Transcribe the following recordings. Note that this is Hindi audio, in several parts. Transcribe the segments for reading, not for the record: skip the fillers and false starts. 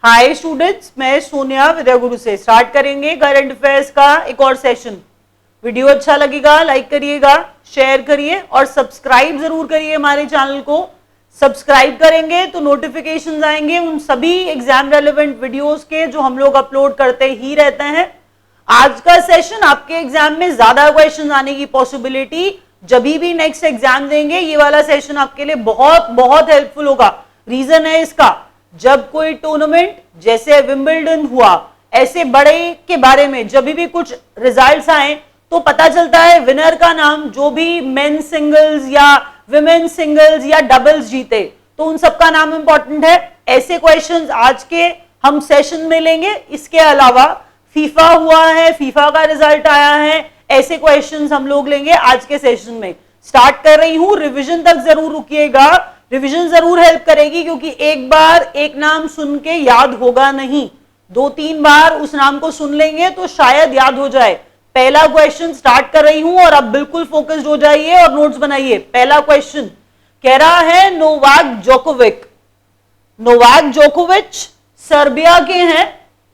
हाय स्टूडेंट्स, मैं सोनिया विद्या गुरु से स्टार्ट करेंगे करंट अफेयर्स का एक और सेशन। वीडियो अच्छा लगेगा लाइक करिएगा, शेयर करिए और सब्सक्राइब जरूर करिए हमारे चैनल को। सब्सक्राइब करेंगे तो नोटिफिकेशंस आएंगे उन सभी एग्जाम रेलेवेंट वीडियोस के जो हम लोग अपलोड करते ही रहते हैं। आज का सेशन आपके एग्जाम में ज्यादा क्वेश्चन आने की पॉसिबिलिटी, जब भी नेक्स्ट एग्जाम देंगे ये वाला सेशन आपके लिए बहुत बहुत हेल्पफुल होगा। रीजन है इसका, जब कोई टूर्नामेंट जैसे विंबलडन हुआ, ऐसे बड़े के बारे में जब भी कुछ रिजल्ट्स आए तो पता चलता है विनर का नाम, जो भी मेन सिंगल्स या विमेन सिंगल्स या डबल्स जीते तो उन सबका नाम इंपॉर्टेंट है। ऐसे क्वेश्चंस आज के हम सेशन में लेंगे। इसके अलावा फीफा हुआ है, फीफा का रिजल्ट आया है, ऐसे क्वेश्चंस हम लोग लेंगे आज के सेशन में। स्टार्ट कर रही हूं, रिवीजन तक जरूर रुकिएगा, रिवीजन जरूर हेल्प करेगी क्योंकि एक बार एक नाम सुन के याद होगा नहीं, 2-3 बार उस नाम को सुन लेंगे तो शायद याद हो जाए। पहला क्वेश्चन स्टार्ट कर रही हूं और अब बिल्कुल फोकस्ड हो जाइए और नोट्स बनाइए। पहला क्वेश्चन कह रहा है नोवाक जोकोविच। नोवाक जोकोविच सर्बिया के हैं,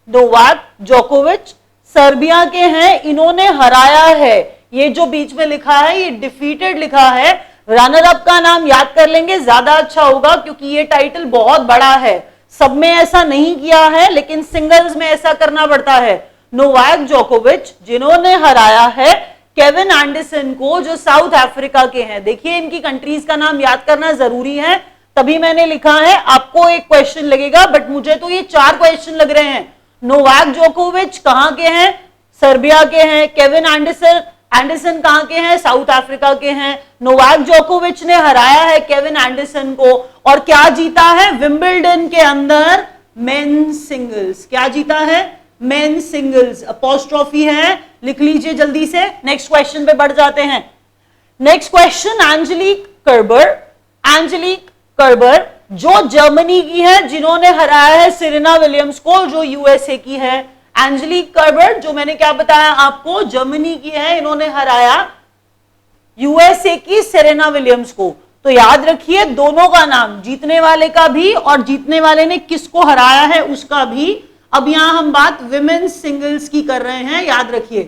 नोवाक जोकोविच सर्बिया के हैं, इन्होंने हराया है। ये जो बीच में लिखा है ये डिफीटेड लिखा है, रनर अप का नाम याद कर लेंगे ज्यादा अच्छा होगा क्योंकि ये टाइटल बहुत बड़ा है। सब में ऐसा नहीं किया है लेकिन सिंगल्स में ऐसा करना पड़ता है। नोवाक जोकोविच जिन्होंने हराया है केविन एंडरसन को, जो साउथ अफ्रीका के हैं। देखिए इनकी कंट्रीज का नाम याद करना जरूरी है, तभी मैंने लिखा है। आपको एक क्वेश्चन लगेगा बट मुझे तो ये 4 क्वेश्चन लग रहे हैं। नोवाक जोकोविच कहां के हैं? सर्बिया के हैं। केविन एंडरसन कहां के हैं? साउथ अफ्रीका के हैं। नोवाक जोकोविच ने हराया है केविन एंडरसन को और क्या जीता है विंबलडन के अंदर? Main singles. क्या जीता है? Main singles. अपॉस्ट्रोफी है, लिख लीजिए जल्दी से। नेक्स्ट क्वेश्चन पे बढ़ जाते हैं। Next question Angelique Kerber. Angelique Kerber जो जर्मनी की है, जिन्होंने हराया है सेरेना विलियम्स को जो यूएसए की है। एंजेलिक कर्बर जो मैंने क्या बताया आपको, जर्मनी की है, इन्होंने हराया यूएसए की सेरेना विलियम्स को। तो याद रखिए दोनों का नाम, जीतने वाले का भी और जीतने वाले ने किसको हराया है उसका भी। अब यहां हम बात विमेन सिंगल्स की कर रहे हैं, याद रखिए।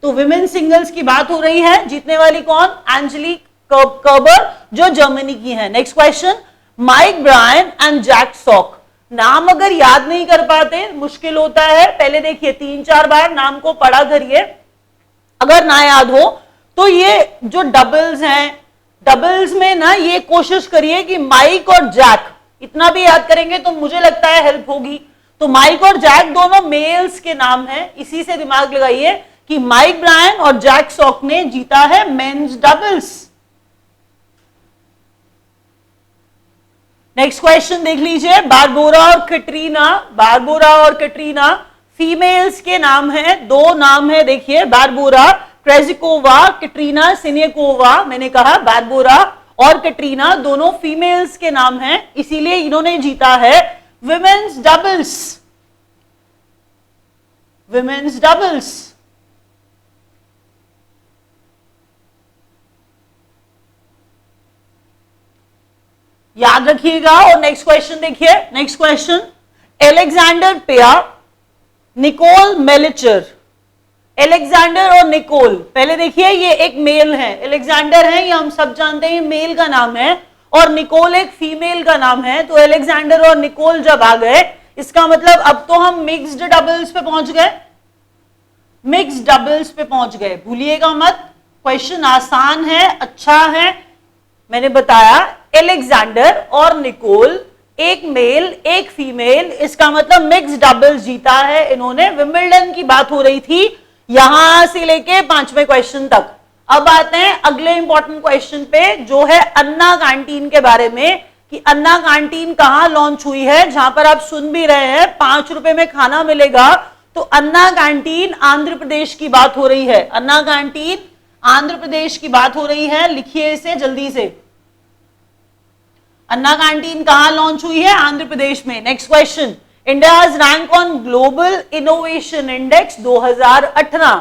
तो विमेन सिंगल्स की बात हो रही है, जीतने वाली कौन? एंजेलिक कर्बर जो जर्मनी की है। Next question Mike Bryan and Jack Sock. नाम अगर याद नहीं कर पाते मुश्किल होता है, पहले देखिए 3-4 बार नाम को पढ़ा करिए। अगर ना याद हो तो ये जो डबल्स हैं, डबल्स में ना ये कोशिश करिए कि माइक और जैक, इतना भी याद करेंगे तो मुझे लगता है हेल्प होगी। तो माइक और जैक दोनों मेल्स के नाम हैं, इसी से दिमाग लगाइए कि माइक ब्रायन और जैक सॉक ने जीता है मेंस डबल्स। नेक्स्ट क्वेश्चन देख लीजिए, बारबोरा और कैटरीना। बारबोरा और कैटरीना फीमेल्स के नाम हैं, 2 नाम है देखिए, बारबोरा क्रेजिकोवा, कैटरीना सिनेकोवा। मैंने कहा बारबोरा और कैटरीना दोनों फीमेल्स के नाम हैं, इसीलिए इन्होंने जीता है विमेन्स डबल्स। Women's doubles. याद रखिएगा। और नेक्स्ट क्वेश्चन देखिए, next question Alexander पेया, Nicol Melichar. Alexander और निकोल, पहले देखिए ये एक मेल है, एलेक्जेंडर है, ये हम सब जानते हैं मेल का नाम है, और निकोल एक फीमेल का नाम है। तो एलेक्जेंडर और निकोल जब आ गए, इसका मतलब अब तो हम मिक्स्ड डबल्स पे पहुंच गए, मिक्स्ड डबल्स पे पहुंच गए। भूलिएगा मत, क्वेश्चन आसान है, अच्छा है। मैंने बताया एलेक्जेंडर और निकोल, एक मेल एक फीमेल, इसका मतलब मिक्स्ड डबल्स जीता है इन्होंने। विंबलडन की बात हो रही थी यहां से लेके 5वें क्वेश्चन तक। अब आते हैं अगले इंपॉर्टेंट क्वेश्चन पे, जो है अन्ना कैंटीन के बारे में, कि अन्ना कैंटीन कहां लॉन्च हुई है। जहां पर आप सुन भी रहे हैं 5 रुपए में खाना मिलेगा, तो अन्ना कैंटीन आंध्र प्रदेश की बात हो रही है। अन्ना कैंटीन आंध्र प्रदेश की बात हो रही है, लिखिए इसे जल्दी से। अन्ना कैंटीन कहां लॉन्च हुई है? आंध्र प्रदेश में। Next question, India's rank on global innovation index 2018।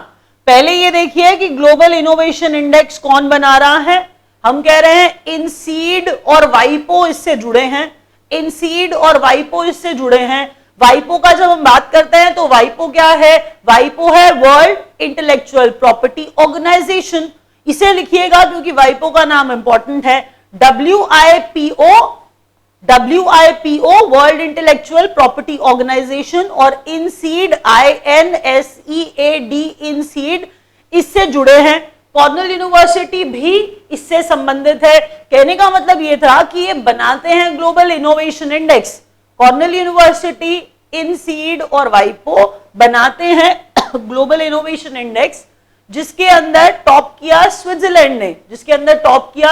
पहले ये देखिए कि ग्लोबल इनोवेशन इंडेक्स कौन बना रहा है। हम कह रहे हैं इनसीड और वाइपो इससे जुड़े हैं, इनसीड और वाइपो इससे जुड़े हैं। वाइपो का जब हम बात करते हैं तो वाइपो क्या है? वाइपो है वर्ल्ड इंटेलेक्चुअल प्रॉपर्टी ऑर्गेनाइजेशन। इसे लिखिएगा क्योंकि वाइपो का नाम इंपॉर्टेंट है। WIPO World Intellectual Property Organization, और इनसीड INSEAD इनसीड इससे जुड़े हैं। कॉर्नेल यूनिवर्सिटी भी इससे संबंधित है। कहने का मतलब यह था कि ये बनाते हैं global innovation index. Cornell university, INSEAD और वाइपो बनाते हैं ग्लोबल इनोवेशन इंडेक्स, जिसके अंदर टॉप किया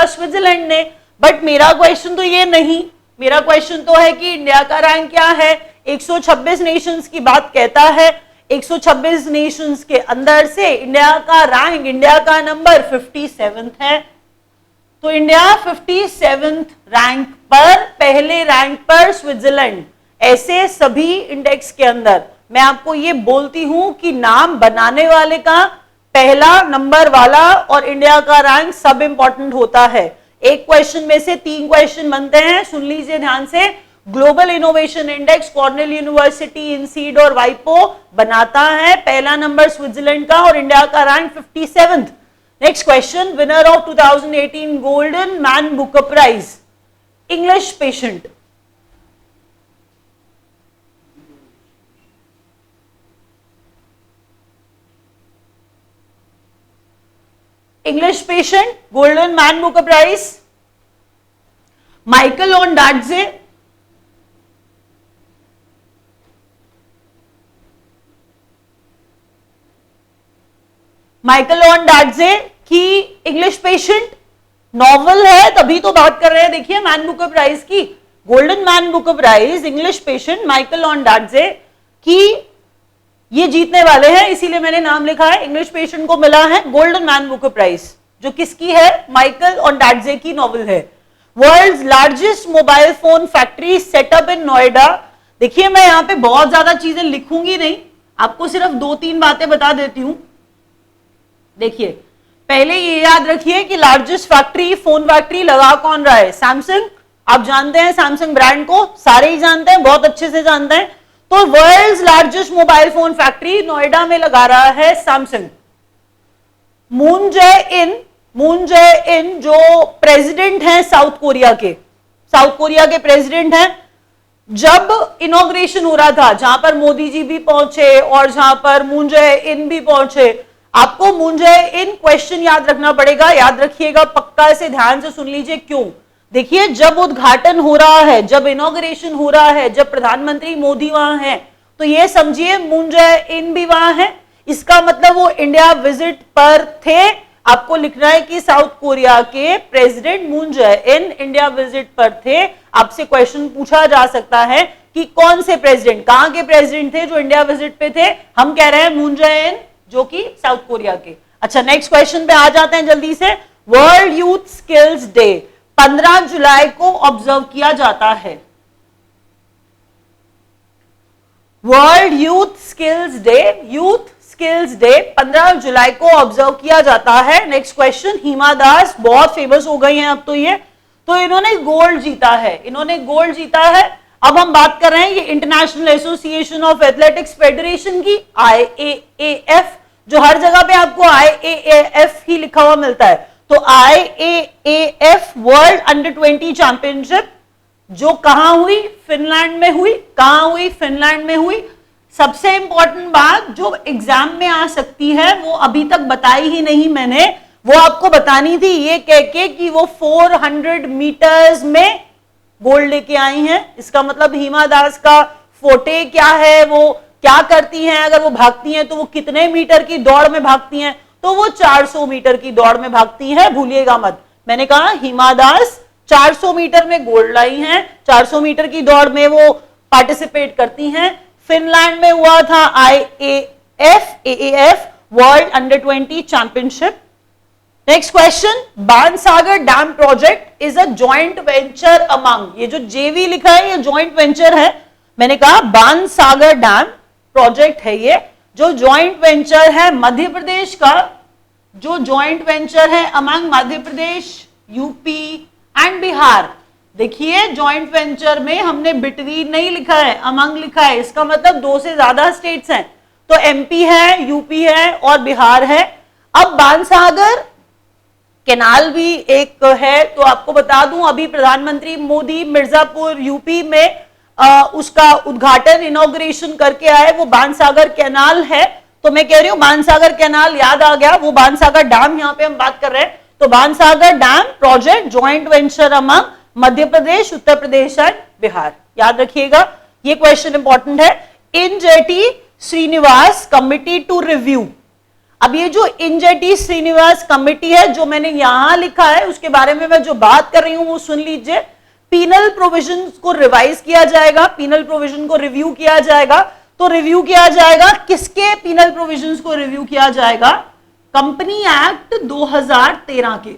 स्विट्जरलैंड ने। बट मेरा क्वेश्चन तो ये नहीं, मेरा क्वेश्चन तो है कि इंडिया का रैंक क्या है। 126 नेशंस की बात कहता है। 126 नेशंस के अंदर से इंडिया का रैंक, इंडिया का नंबर 57 है। तो इंडिया 57 रैंक पर, पहले रैंक पर स्विट्जरलैंड। ऐसे सभी इंडेक्स के अंदर मैं आपको ये बोलती हूं कि नाम बनाने वाले का पहला नंबर वाला और इंडिया का रैंक सब इंपॉर्टेंट होता है। एक क्वेश्चन में से 3 क्वेश्चन बनते हैं, सुन लीजिए ध्यान से। Global innovation index Cornell university, INSEAD और वाइपो बनाता है, पहला नंबर स्विट्जरलैंड का और इंडिया का rank 57। Next question, winner of 2018 Golden Man Booker Prize, English Patient. English patient, Golden Man Booker Prize, Michael Ondaatje, की इंग्लिश पेशेंट नॉवल है, तभी तो बात कर रहे हैं। देखिए मैन बुकर प्राइज की, Golden Man Booker Prize English Patient Michael Ondaatje की ये जीतने वाले हैं, इसीलिए मैंने नाम लिखा है। इंग्लिश पेशेंट को मिला है गोल्डन मैन बुकर प्राइज, जो किसकी है? माइकल ओंडाटजे की नॉवल है। World's largest mobile phone factory setup in Noida. देखिए मैं यहां पे बहुत ज्यादा चीजें लिखूंगी नहीं, आपको सिर्फ 2-3 बातें बता देती हूं। देखिए पहले ये याद रखिए कि लार्जेस्ट फैक्ट्री, फोन फैक्ट्री लगा कौन रहा है? सैमसंग। आप जानते हैं सैमसंग ब्रांड को, सारे ही जानते हैं, बहुत अच्छे से जानते हैं। तो world's largest mobile phone factory Noida में लगा रहा है सैमसंग। मून जै इन जो प्रेसिडेंट हैं साउथ कोरिया के प्रेसिडेंट हैं, जब इनॉग्रेशन हो रहा था, जहां पर मोदी जी भी पहुंचे और जहां पर मून जै इन भी पहुंचे। आपको मून जै इन क्वेश्चन याद रखना पड़ेगा, याद रखिएगा, पक्का से ध्यान से सुन लीजिए क्यों। देखिए जब उद्घाटन हो रहा है, जब इनॉग्रेशन हो रहा है, जब प्रधानमंत्री मोदी वहां हैं, तो ये समझिए मून जै इन भी वहां है। इसका मतलब वो इंडिया विजिट पर थे। आपको लिखना है कि साउथ कोरिया के प्रेसिडेंट मून जै इन इंडिया विजिट पर थे। आपसे क्वेश्चन पूछा जा सकता है कि कौन से प्रेसिडेंट, कहां के प्रेसिडेंट थे जो इंडिया विजिट पे थे? हम कह रहे हैं मून जै इन, जो कि साउथ कोरिया के। अच्छा नेक्स्ट क्वेश्चन पे आ जाते हैं जल्दी से। वर्ल्ड यूथ स्किल्स डे 15 जुलाई को ऑब्जर्व किया जाता है। वर्ल्ड यूथ स्किल्स डे 15 जुलाई को ऑब्जर्व किया जाता है। नेक्स्ट क्वेश्चन, हिमा दास बहुत फेमस हो गई हैं अब तो ये, तो इन्होंने गोल्ड जीता है। अब हम बात कर रहे हैं ये international association of athletics federation की, IAAF, जो हर जगह पे आपको IAAF ही लिखा हुआ मिलता है। तो IAAF वर्ल्ड अंडर 20 चैंपियनशिप जो कहां हुई? फिनलैंड में हुई। सबसे इंपॉर्टेंट बात जो एग्जाम में आ सकती है, वो अभी तक बताई ही नहीं मैंने, वो आपको बतानी थी ये कह के कि वो 400 मीटर्स में गोल्ड लेके आई हैं। इसका मतलब हिमा दास का फोटे क्या है, वो क्या करती हैं, अगर वो भागती हैं तो वो कितने मीटर की दौड़ में भागती हैं? तो वो 400 मीटर की दौड़ में भागती है, भूलिएगा मत। मैंने कहा हिमा दास 400 मीटर में गोल्ड लाई हैं, 400 मीटर की दौड़ में वो पार्टिसिपेट करती हैं। फिनलैंड में हुआ था AAF world Under 20 championship. Next question, Bansagar dam project is a joint venture among, ये जो JV लिखा है ये जॉइंट वेंचर है। मैंने कहा बाणसागर डैम प्रोजेक्ट है ये, जो जॉइंट वेंचर है मध्य प्रदेश का, जो जॉइंट वेंचर है among Madhya Pradesh, UP and Bihar. देखिए जॉइंट वेंचर में हमने बिटवीन नहीं लिखा है, अमंग लिखा है, इसका मतलब 2 से ज्यादा स्टेट्स हैं, तो एमपी है, यूपी है और बिहार है। अब बाणसागर कैनाल भी एक है, तो आपको बता दूं अभी प्रधानमंत्री मोदी मिर्जापुर यूपी में उसका उद्घाटन इनॉग्रेशन करके आए, वो बाणसागर कैनाल है। तो मैं कह रही हूं बाणसागर कैनाल याद आ गया, वो बाणसागर डैम यहां पे हम बात कर रहे हैं। तो Bansagar dam project joint venture among Madhya Pradesh, Uttar Pradesh and Bihar, याद रखिएगा, ये क्वेश्चन इंपॉर्टेंट है। इन jetty Srinivas committee to review, अब ये जो इन जेटी श्रीनिवास कमिटी है जो मैंने यहां लिखा है, उसके बारे में मैं जो बात कर रही हूं वो सुन लीजिए। पीनल प्रोविजंस को रिवाइज किया जाएगा, पीनल प्रोविजन को रिव्यू किया जाएगा। तो रिव्यू किया जाएगा किसके पीनल प्रोविजंस को रिव्यू किया जाएगा? कंपनी एक्ट 2013 के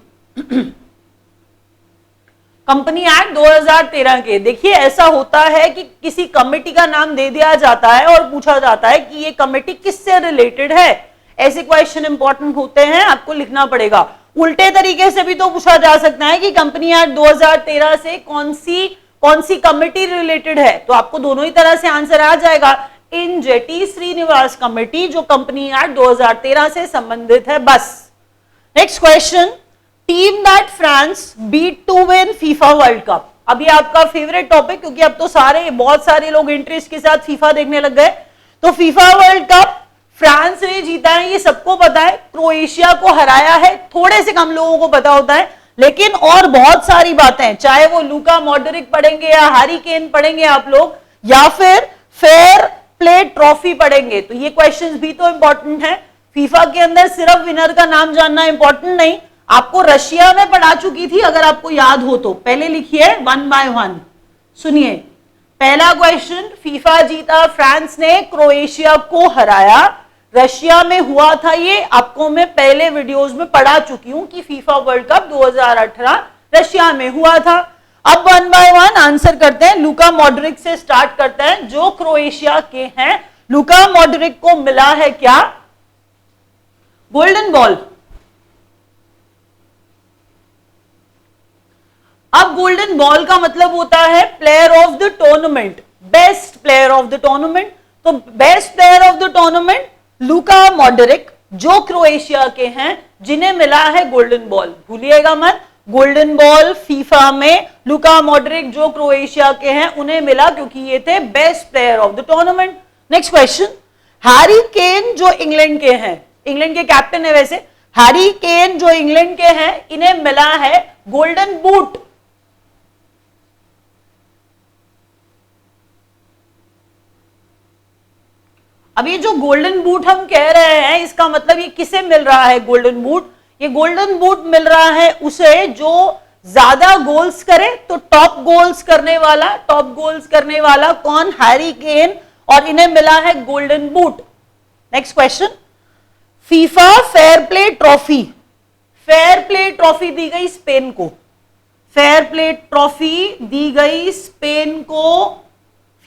कंपनी एक्ट 2013 के। देखिए ऐसा होता है कि किसी कमेटी का नाम दे दिया जाता है और पूछा जाता है कि ये कमेटी किससे रिलेटेड है। ऐसे क्वेश्चन इंपॉर्टेंट होते हैं, आपको लिखना पड़ेगा। उल्टे तरीके से भी तो पूछा जा सकता है कि कंपनी एक्ट 2013 से कौन सी कमेटी रिलेटेड है, तो आपको दोनों ही तरह से आंसर आ जाएगा। इन जेटी श्रीनिवास कमेटी जो कंपनी एक्ट 2013 से संबंधित है, बस। Next question, team that France beat to win FIFA World Cup. अब ये आपका फेवरेट टॉपिक, क्योंकि अब तो बहुत सारे लोग इंटरेस्ट के साथ फीफा देखने लग गए। तो फीफा वर्ल्ड कप फ्रांस ने जीता है, ये सबको पता है। क्रोएशिया को हराया है, थोड़े से कम लोगों को पता होता है, लेकिन और बहुत सारी बातें, चाहे वो लूका मॉडरिक पढ़ेंगे या हैरी केन पढ़ेंगे आप लोग, या फिर फेयर प्ले ट्रॉफी पढ़ेंगे, तो ये क्वेश्चंस भी तो इंपॉर्टेंट है। फीफा के अंदर सिर्फ विनर का नाम जानना इंपॉर्टेंट नहीं, आपको रशिया में पढ़ा चुकी थी, अगर आपको याद हो तो पहले लिखिए 1 by 1। सुनिए पहला क्वेश्चन, फीफा जीता, फ्रांस ने क्रोएशिया को हराया, रशिया में हुआ था। ये आपको मैं पहले वीडियोस में पढ़ा चुकी हूं कि फीफा वर्ल्ड कप 2018 रशिया में हुआ था। अब 1 by 1 आंसर करते हैं। लूका मॉडरिक से स्टार्ट करते हैं जो क्रोएशिया के हैं। लूका मॉडरिक को मिला है क्या? Golden ball. अब गोल्डन बॉल का मतलब होता है player of the tournament, best player of the tournament. तो best player of the tournament Luka Modric जो क्रोएशिया के हैं, जिन्हें मिला है गोल्डन बॉल। भूलिएगा मत, गोल्डन बॉल फीफा में लूका मॉडरिक जो क्रोएशिया के हैं उन्हें मिला, क्योंकि ये थे best player of the tournament. Next question, Harry Kane जो इंग्लैंड के हैं, इंग्लैंड के कैप्टन है वैसे, हैरी केन जो इंग्लैंड के हैं, इन्हें मिला है गोल्डन बूट। अब ये जो गोल्डन बूट हम कह रहे हैं, इसका मतलब ये किसे मिल रहा है गोल्डन बूट? ये गोल्डन बूट मिल रहा है उसे जो ज्यादा गोल्स करे। तो टॉप गोल्स करने वाला कौन? हैरी केन, और इन्हें मिला है golden boot. Next question, FIFA fair play trophy. Fair play trophy दी गई स्पेन को, फेयर प्ले ट्रॉफी दी गई स्पेन को,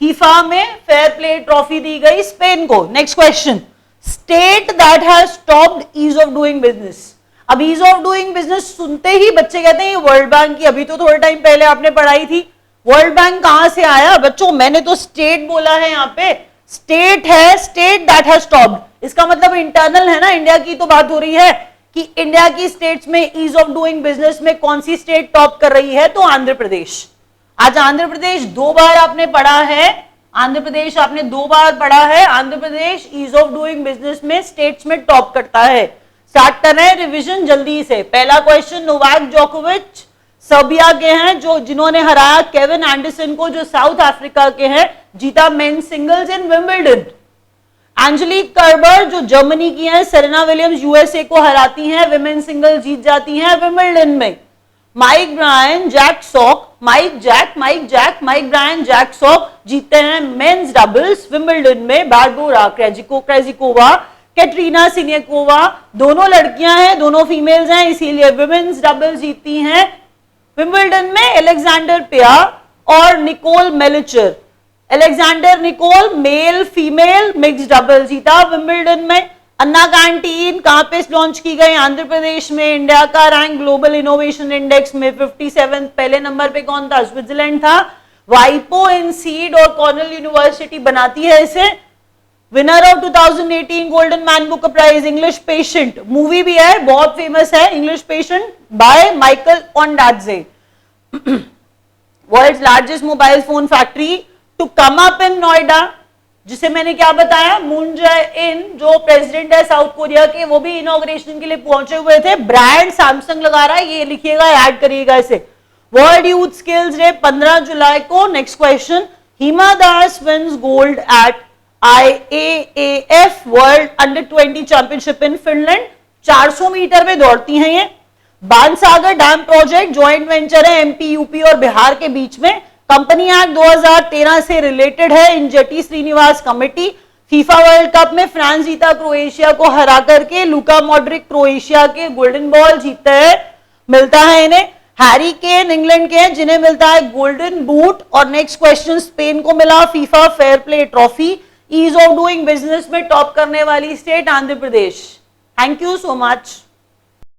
फीफा में फेयर प्ले ट्रॉफी दी गई स्पेन को। Next question, state that has stopped ease of doing business. अब ईज ऑफ डूइंग बिजनेस सुनते ही बच्चे कहते हैं ये वर्ल्ड बैंक की, अभी तो थोड़े टाइम पहले आपने पढ़ाई थी। वर्ल्ड बैंक कहां से आया बच्चों? मैंने तो स्टेट बोला है, यहां पे स्टेट है, स्टेट दैट हैज स्टॉप्ड। इसका मतलब इंटरनल है ना, इंडिया की तो बात हो रही है कि इंडिया की स्टेट्स में ईज ऑफ डूइंग बिजनेस में कौन सी स्टेट टॉप कर रही है? तो आंध्र प्रदेश। आज आंध्र प्रदेश 2 बार आपने पढ़ा है, आंध्र प्रदेश आपने 2 बार पढ़ा है। Andhra Pradesh ease of doing business में स्टेट्स में टॉप करता है। स्टार्ट कर रहे हैं रिवीजन जल्दी से। पहला क्वेश्चन, नोवाक जोकोविच सर्बिया के हैं जो जिन्होंने हराया केविन एंडरसन को जो साउथ अफ्रीका के हैं, जीता मेन सिंगल्स इन विंबलडन। एंजेलिक कर्बर जो जर्मनी की हैं, सेरेना विलियम्स यूएसए को हराती हैं, विमेन सिंगल जीत जाती हैं विंबलडन में। Mike Bryan Jack Sock, Mike Bryan Jack Sock जीतते हैं मेंस डबल्स विंबलडन में। बारबोरा क्रेजिकोवा, कैटरीना सिनेकोवा, दोनों लड़कियां हैं, दोनों फीमेल्स हैं, इसीलिए विमेंस डबल्स जीतती हैं विंबलडन में। एलेक्जेंडर पिया और Nicole Melichar, Alexander Nicole male female mix double जीता विंबलडन में। अन्ना कैंटीन कहां पे लॉन्च की गई? आंध्र प्रदेश में। इंडिया का रैंक ग्लोबल इनोवेशन इंडेक्स में 57, पहले नंबर पे कौन था? स्विट्जरलैंड था। वाइपो इनसीड और कॉर्नेल यूनिवर्सिटी बनाती है इसे। Winner of 2018 Golden Man Book Prize English Patient, movie भी है, बहुत फेमस है English Patient by Michael Ondaatje. World's largest mobile phone factory to come up in Noida, जिसे मैंने क्या बताया? मून जाए इन, जो प्रेसिडेंट है साउथ कोरिया के, वो भी इनॉग्रेशन के लिए पहुंचे हुए थे। ब्रांड सैमसंग लगा रहा है, ये लिखिएगा, ऐड करिएगा इसे। वर्ल्ड यूथ स्किल्स डे 15 जुलाई को। Next question, Hima Das wins gold at IAAF World Under 20 championship in Finland. 400 metre में दौड़ती हैं ये। Bansagar dam project joint venture है एमपी, यूपी और बिहार के बीच में। कंपनी एक्ट 2013 से रिलेटेड है। Injeti Srinivas committee. FIFA World Cup में फ्रांस जीता क्रोएशिया को हरा करके। लुका मॉड्रिक क्रोएशिया के गोल्डन बॉल जीतते हैं, मिलता है इन्हें। हैरी केन इंग्लैंड के हैं, जिन्हें मिलता है गोल्डन बूट। और नेक्स्ट क्वेश्चन, स्पेन को मिला FIFA fair play trophy. Ease of doing business में टॉप करने वाली state Andhra Pradesh. Thank you so much.